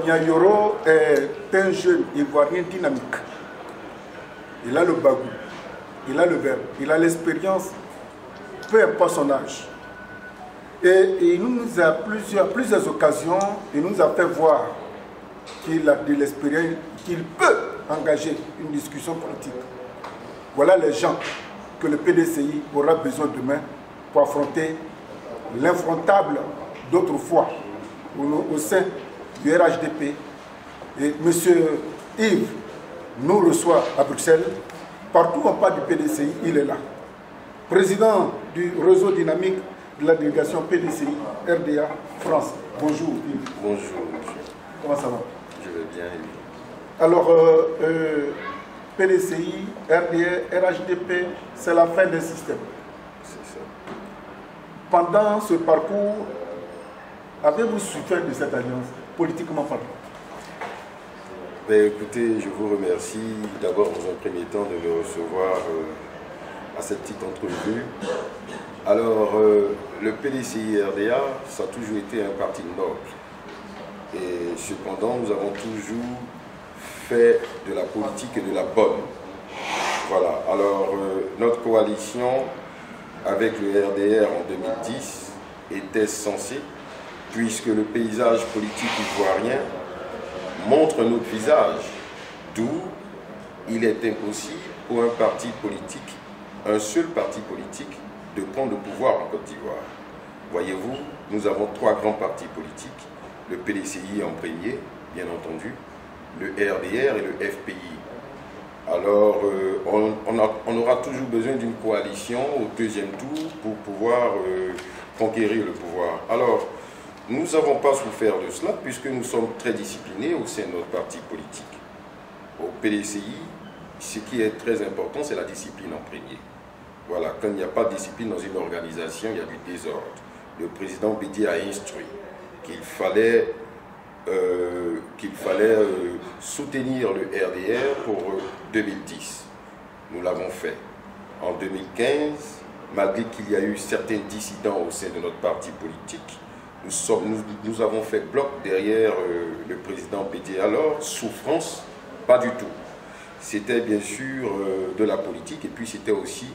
Niayoro est un jeune Ivoirien dynamique. Il a le bagou, il a le verbe, il a l'expérience, peu importe son âge. Et il nous a plusieurs occasions, il nous a fait voir qu'il a de l'expérience, qu'il peut engager une discussion politique. Voilà les gens que le PDCI aura besoin demain pour affronter l'infrontable d'autrefois au sein du RHDP. Et M. Yves nous reçoit à Bruxelles. Partout où on parle du PDCI, il est là. Président du réseau dynamique de la délégation PDCI RDA France. Bonjour Yves. Bonjour monsieur. Comment ça va? Je vais bien. Alors, PDCI, RDA, RHDP, c'est la fin d'un système. C'est ça. Pendant ce parcours, avez-vous souffert de cette alliance, politiquement parlant? Ben, écoutez, je vous remercie d'abord dans un premier temps de me recevoir à cette petite entrevue. Alors, le PDCI RDA, ça a toujours été un parti noble. Et cependant, nous avons toujours fait de la politique et de la bonne. Voilà. Alors, notre coalition avec le RDR en 2010 était censée, puisque le paysage politique ivoirien montre notre visage, d'où il est impossible pour un parti politique, un seul parti politique, de prendre le pouvoir en Côte d'Ivoire. Voyez-vous, nous avons trois grands partis politiques, le PDCI en premier, bien entendu, le RDR et le FPI. Alors, on aura toujours besoin d'une coalition au deuxième tour pour pouvoir conquérir le pouvoir. Alors, nous n'avons pas souffert de cela puisque nous sommes très disciplinés au sein de notre parti politique. Au PDCI, ce qui est très important, c'est la discipline en premier. Voilà, quand il n'y a pas de discipline dans une organisation, il y a du désordre. Le président Bédié a instruit qu'il fallait soutenir le RDR pour 2010. Nous l'avons fait. En 2015, malgré qu'il y a eu certains dissidents au sein de notre parti politique, nous avons fait bloc derrière le président Bédié. Alors, souffrance, pas du tout. C'était bien sûr de la politique et puis c'était aussi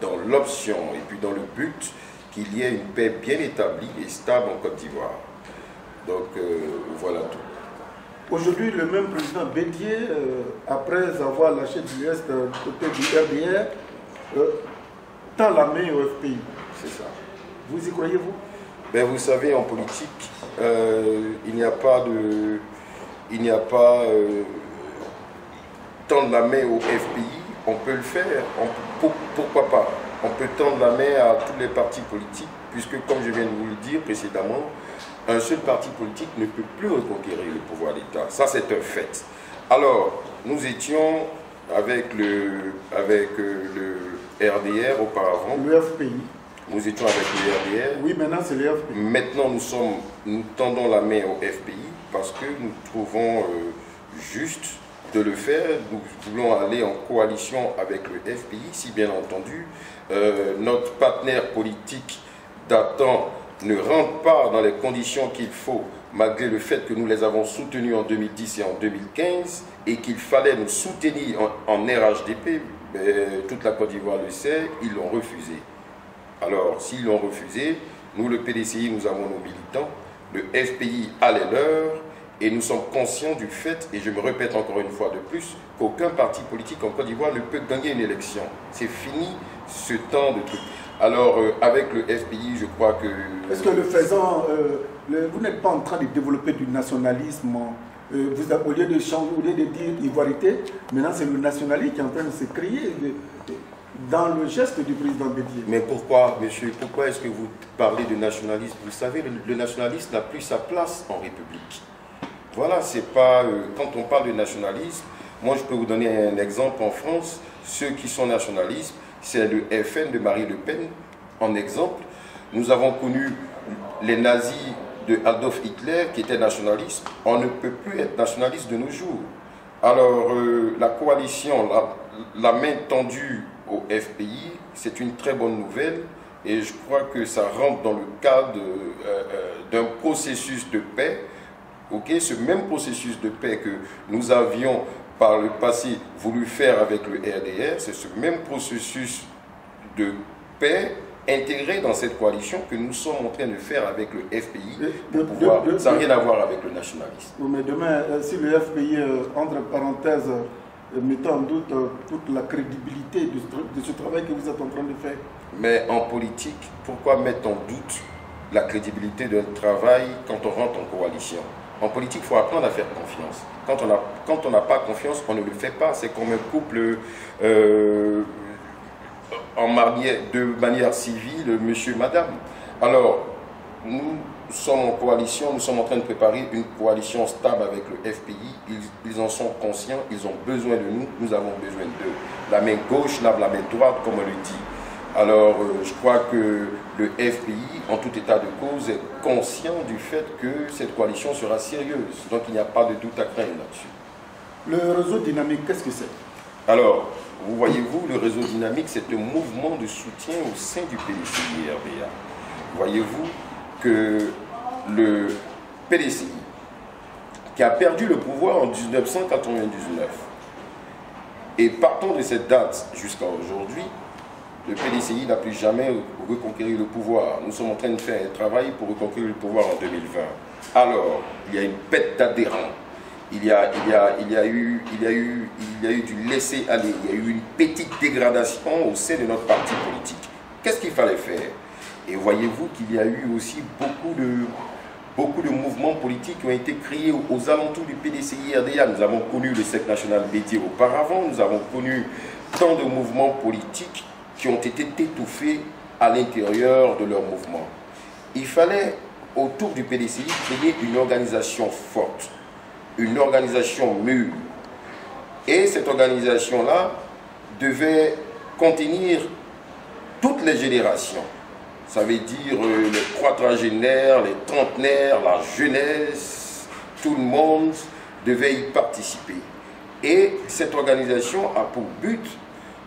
dans l'option et puis dans le but qu'il y ait une paix bien établie et stable en Côte d'Ivoire. Donc voilà tout. Aujourd'hui, le même président Bédié, après avoir lâché du reste côté du RDR, tend la main au FPI. C'est ça. Vous y croyez-vous? Ben, vous savez, en politique, il n'y a pas tendre la main au FPI, on peut le faire, pourquoi pas? On peut tendre la main à tous les partis politiques, puisque comme je viens de vous le dire précédemment, un seul parti politique ne peut plus reconquérir le pouvoir d'État. Ça, c'est un fait. Alors, nous étions avec le RDR auparavant. Le FPI. Nous étions avec le RDR. Oui, maintenant c'est le FPI. Maintenant, nous tendons la main au FPI parce que nous trouvons juste de le faire. Nous voulons aller en coalition avec le FPI, si bien entendu notre partenaire politique datant ne rentre pas dans les conditions qu'il faut, malgré le fait que nous les avons soutenus en 2010 et en 2015, et qu'il fallait nous soutenir en RHDP, toute la Côte d'Ivoire le sait, ils l'ont refusé. Alors, s'ils l'ont refusé, nous, le PDCI, nous avons nos militants, le FPI a les leurs, et nous sommes conscients du fait, et je me répète encore une fois de plus, qu'aucun parti politique en Côte d'Ivoire ne peut gagner une élection. C'est fini ce temps de truc. Alors, avec le FPI, je crois que... Est-ce que le faisant, vous n'êtes pas en train de développer du nationalisme au lieu de changer, au lieu de dire ivoirité, maintenant c'est le nationalisme qui est en train de se créer dans le geste du président Bédié. Mais pourquoi, monsieur, pourquoi est-ce que vous parlez de nationalisme? Vous savez, le nationalisme n'a plus sa place en République. Voilà, c'est pas... quand on parle de nationalisme, moi je peux vous donner un exemple en France. Ceux qui sont nationalistes, c'est le FN de Marie Le Pen, en exemple. Nous avons connu les nazis de Adolf Hitler qui étaient nationalistes. On ne peut plus être nationaliste de nos jours. Alors, la coalition, la main tendue au FPI, c'est une très bonne nouvelle. Et je crois que ça rentre dans le cadre d'un processus de paix ok, ce même processus de paix que nous avions par le passé voulu faire avec le RDR, c'est ce même processus de paix intégré dans cette coalition que nous sommes en train de faire avec le FPI. Ça n'a rien à voir avec le nationalisme. Mais demain, si le FPI, entre parenthèses, mettant en doute toute la crédibilité de ce travail que vous êtes en train de faire. Mais en politique, pourquoi mettre en doute la crédibilité d'un travail quand on rentre en coalition? En politique, il faut apprendre à faire confiance. Quand on n'a pas confiance, on ne le fait pas. C'est comme un couple de manière civile, monsieur, madame. Alors, nous sommes en coalition, nous sommes en train de préparer une coalition stable avec le FPI. Ils en sont conscients, ils ont besoin de nous, nous avons besoin d'eux. La main gauche lave la main droite, comme on le dit. Alors, je crois que le FPI, en tout état de cause, est conscient du fait que cette coalition sera sérieuse. Donc, il n'y a pas de doute à craindre là-dessus. Le réseau dynamique, qu'est-ce que c'est? Alors, vous voyez-vous, le réseau dynamique, c'est un mouvement de soutien au sein du PDCI-RDA. Voyez-vous que le PDCI, qui a perdu le pouvoir en 1999, et partant de cette date jusqu'à aujourd'hui, le PDCI n'a plus jamais reconquérir le pouvoir. Nous sommes en train de faire un travail pour reconquérir le pouvoir en 2020. Alors, il y a une pète d'adhérents. Il y a eu du laisser-aller. Il y a eu une petite dégradation au sein de notre parti politique. Qu'est-ce qu'il fallait faire? Et voyez-vous qu'il y a eu aussi beaucoup de mouvements politiques qui ont été créés aux alentours du PDCI-RDA. Nous avons connu le Cercle national Bédié auparavant. Nous avons connu tant de mouvements politiques qui ont été étouffés à l'intérieur de leur mouvement. Il fallait, autour du PDCI, créer une organisation forte, une organisation mûre. Et cette organisation-là devait contenir toutes les générations. Ça veut dire les quadragénaires, les trentenaires, la jeunesse, tout le monde devait y participer. Et cette organisation a pour but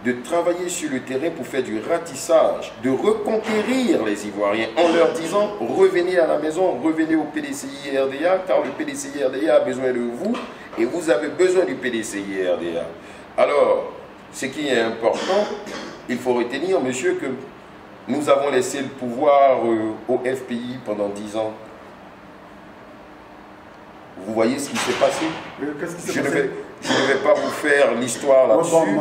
de travailler sur le terrain pour faire du ratissage, de reconquérir les Ivoiriens en leur disant « revenez à la maison, revenez au PDCI-RDA car le PDCI-RDA a besoin de vous et vous avez besoin du PDCI-RDA ». Alors, ce qui est important, il faut retenir, monsieur, que nous avons laissé le pouvoir au FPI pendant 10 ans. Vous voyez ce qui s'est passé? Je ne vais pas vous faire l'histoire là-dessus.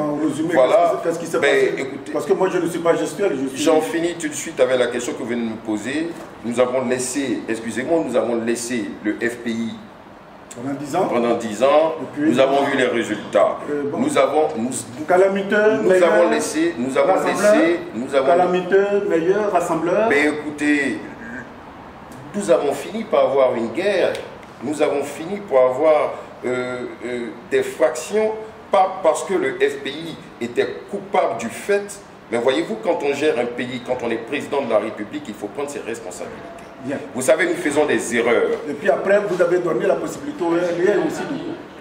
Voilà. Qu'est-ce qui s'est passé? Écoutez, parce que moi je ne suis pas gestionnaire. J'en finis tout de suite avec la question que vous venez de me poser. Nous avons laissé, excusez-moi, nous avons laissé le FPI pendant 10 ans. Pendant 10 ans, nous avons vu les résultats. Nous avons calamiteux, meilleur, rassembleur. Mais écoutez, nous avons fini par avoir une guerre. Nous avons fini par avoir des fractions, pas parce que le FPI était coupable du fait, mais voyez-vous, quand on gère un pays, quand on est président de la République, il faut prendre ses responsabilités. Bien. Vous savez, nous faisons des erreurs. Et puis après, vous avez donné la possibilité au RDA aussi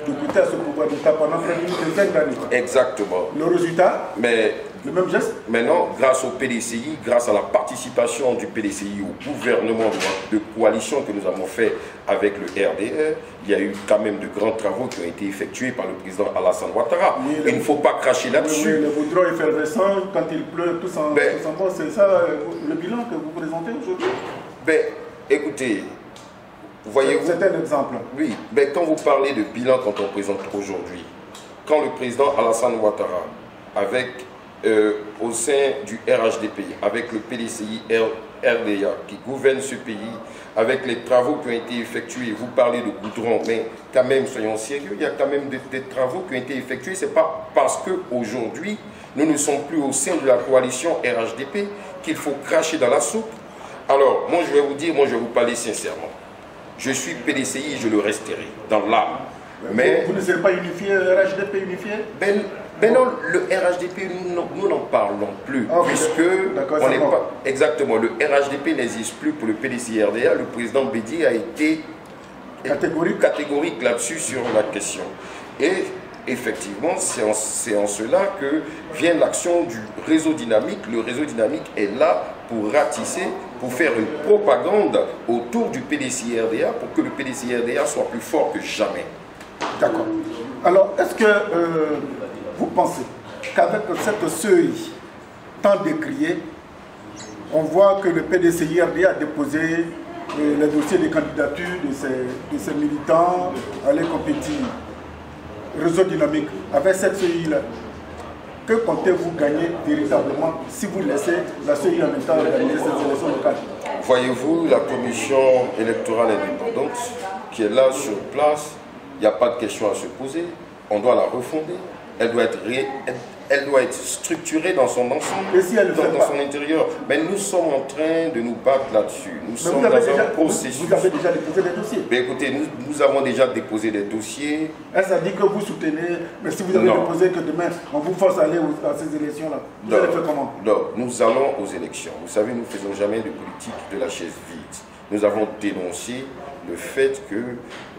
de goûter à ce pouvoir d'État pendant près d'une quinzaine d'années. Exactement. Le résultat, le même geste. Maintenant, grâce au PDCI, grâce à la participation du PDCI au gouvernement de coalition que nous avons fait avec le RDR, il y a eu quand même de grands travaux qui ont été effectués par le président Alassane Ouattara. Il ne faut pas cracher là-dessus. Oui, le goudron effervescent, quand il pleut, tout en bas, c'est ça le bilan que vous présentez aujourd'hui? Écoutez, voyez-vous... C'est un exemple. Oui, quand vous parlez de bilan quand on présente aujourd'hui, quand le président Alassane Ouattara, avec au sein du RHDP, avec le PDCI RDA qui gouverne ce pays, avec les travaux qui ont été effectués, vous parlez de goudron, mais quand même, soyons sérieux, il y a quand même des travaux qui ont été effectués. Ce n'est pas parce qu'aujourd'hui, nous ne sommes plus au sein de la coalition RHDP qu'il faut cracher dans la soupe. Alors, moi je vais vous dire, je vais vous parler sincèrement. Je suis PDCI, je le resterai, dans l'âme. Mais vous ne serez pas unifié, RHDP unifié? Non, le RHDP, nous n'en parlons plus, puisque on n'est pas... Exactement, le RHDP n'existe plus pour le PDCI-RDA. Le président Bédié a été catégorique là-dessus sur la question. Et effectivement, c'est en cela que vient l'action du réseau dynamique. Le réseau dynamique est là pour ratisser, pour faire une propagande autour du PDCI-RDA pour que le PDCI-RDA soit plus fort que jamais. D'accord. Alors, est-ce que vous pensez qu'avec cette CEI tant décriée, on voit que le PDCI-RDA a déposé les dossiers de candidature de ses militants à aller compétir. Réseau dynamique, avec cette CEI-là, que comptez-vous gagner véritablement si vous laissez la CEI en état organiser ces élections locales? Voyez-vous, la commission électorale indépendante qui est là sur place, il n'y a pas de question à se poser, on doit la refonder, elle doit être structurée dans son ensemble, et si elle dans son intérieur. Mais nous sommes en train de nous battre là-dessus. Nous sommes dans un processus. Vous avez déjà déposé des dossiers? Mais écoutez, nous avons déjà déposé des dossiers. Est-ce à dire que vous soutenez, mais si vous avez déposé que demain, on vous force à aller à ces élections-là, vous allez faire comment? Donc, nous allons aux élections. Vous savez, nous ne faisons jamais de politique de la chaise vide. Nous avons dénoncé le fait que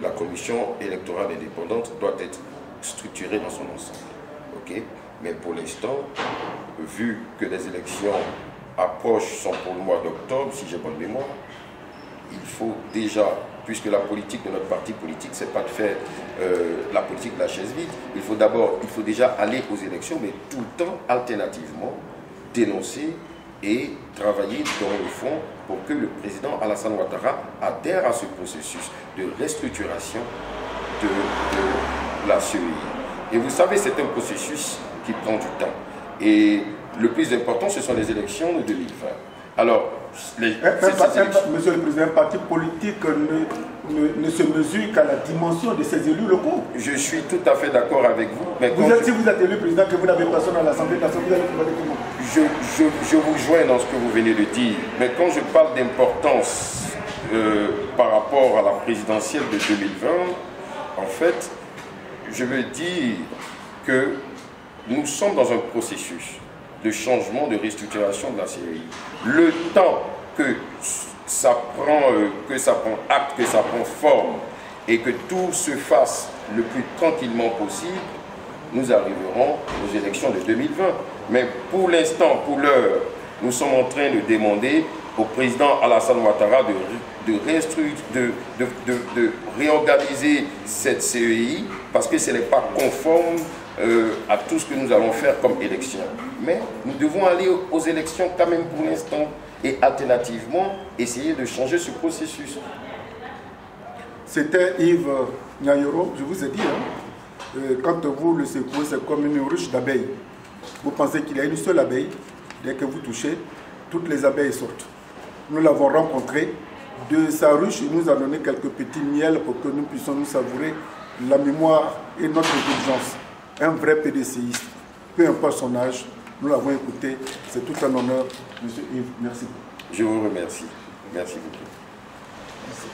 la commission électorale indépendante doit être structurée dans son ensemble. Ok? Mais pour l'instant, vu que les élections approchent, sont pour le mois d'octobre, si j'ai bonne mémoire, il faut déjà, puisque la politique de notre parti politique, c'est pas de faire la politique de la chaise vide, il faut déjà aller aux élections, mais tout le temps, alternativement, dénoncer et travailler dans le fond pour que le président Alassane Ouattara adhère à ce processus de restructuration de la CEI. Et vous savez, c'est un processus qui prend du temps. Et le plus important, ce sont les élections de 2020. Alors, Monsieur le Président, un parti politique ne se mesure qu'à la dimension de ses élus locaux. Je suis tout à fait d'accord avec vous. Mais si vous êtes élu président, que vous n'avez personne à l'Assemblée nationale, vous allez pouvoir comment? Je vous joins dans ce que vous venez de dire. Mais quand je parle d'importance par rapport à la présidentielle de 2020, en fait, je veux dire que nous sommes dans un processus de changement, de restructuration de la CEI. Le temps que ça prend acte, que ça prend forme et que tout se fasse le plus tranquillement possible, nous arriverons aux élections de 2020. Mais pour l'instant, pour l'heure, nous sommes en train de demander au président Alassane Ouattara de réorganiser cette CEI parce que ce n'est pas conforme à tout ce que nous allons faire comme élection. Mais nous devons aller aux élections quand même pour l'instant et alternativement essayer de changer ce processus. C'était Yves Nyayoro, je vous ai dit, quand vous le secouez, c'est comme une ruche d'abeilles. Vous pensez qu'il y a une seule abeille, dès que vous touchez, toutes les abeilles sortent. Nous l'avons rencontré, de sa ruche, il nous a donné quelques petits miels pour que nous puissions nous savourer la mémoire et notre intelligence. Un vrai PDCiste, peu importe son âge, nous l'avons écouté, c'est tout un honneur. Monsieur Yves, merci. Je vous remercie. Merci beaucoup. Merci.